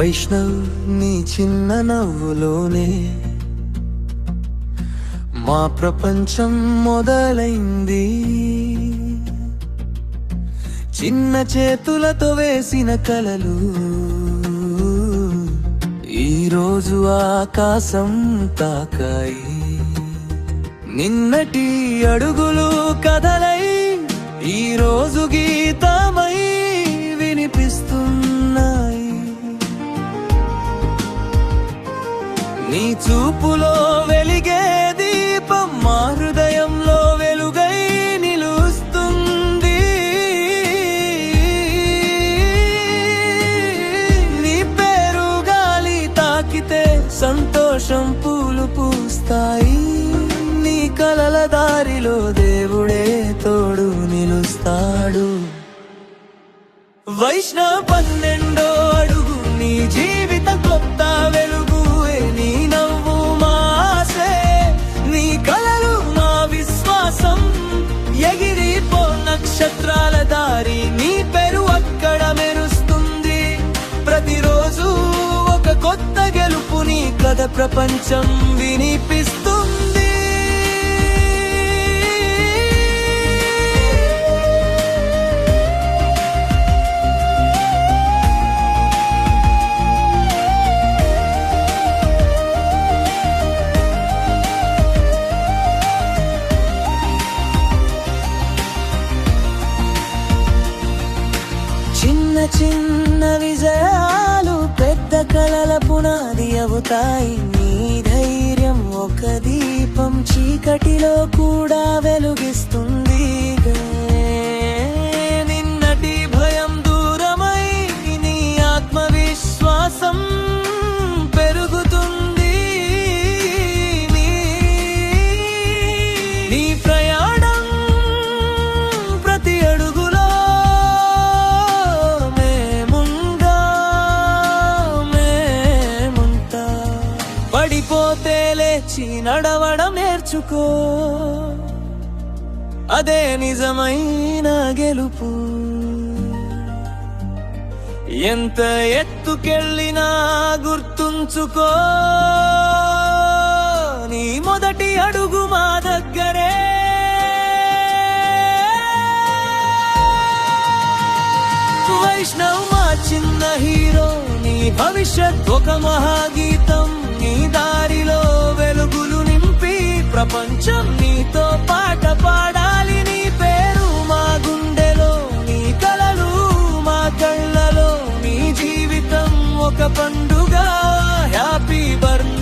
వైష్ణవ్ నీ చిన్న నవ్వులోనే మా ప్రపంచం మొదలైంది. చిన్న చేతులతో వేసిన కలలు ఈరోజు ఆకాశం తాకాయి. నిన్నటి అడుగులు కథలై ఈరోజు గీతమై వినిపిస్తున్నాయి. నీ చూపులో వెలిగే దీపం మా హృదయంలో వెలుగై నిలుస్తుంది. నీ పేరు గాలి తాకితే సంతోషం పూలు పూస్తాయి. నీ కలల దారిలో దేవుడే తోడు నిలుస్తాడు. వైష్ణవ్ 12వ అడుగు నీ జీవిత కొత్త వెలుగు. నీ నవ్వు మా ఆశే, నీ కలలు మా విశ్వాసం. ఎగిరిపో నక్షత్రాల దారి, నీ పేరు అక్కడ మెరుస్తుంది. ప్రతిరోజు ఒక కొత్త గెలుపు, నీ కథ ప్రపంచం వినిపిస్తుంది. చిన్న చిన్న విజయాలు పెద్ద కలల పునాది అవుతాయి. నీ ధైర్యం ఒక దీపం చీకటిలో కూడా వెలుగిస్తుంది. నిన్నటి భయం దూరమై నీ ఆత్మవిశ్వాసం పెరుగుతుంది. నీ ప్రయాణం ప్రతి అడుగులో పడిపోతే లేచి నడవడం నేర్చుకో, అదే నిజమైన గెలుపు. ఎంత ఎత్తుకెళ్ళినా గుర్తుంచుకో, నీ మొదటి అడుగు మా దగ్గరే. వైష్ణవ్ మా చిన్న హీరో, నీ భవిష్యత్ ఒక మహాగీతం. నీ దారిలో వెలుగులు నింపి ప్రపంచం నీతో పాట పాడాలి. నీ పేరు మా గుండెలో, నీ కలలు మా కళ్ళలో. నీ జీవితం ఒక పండుగ. Happy birthday.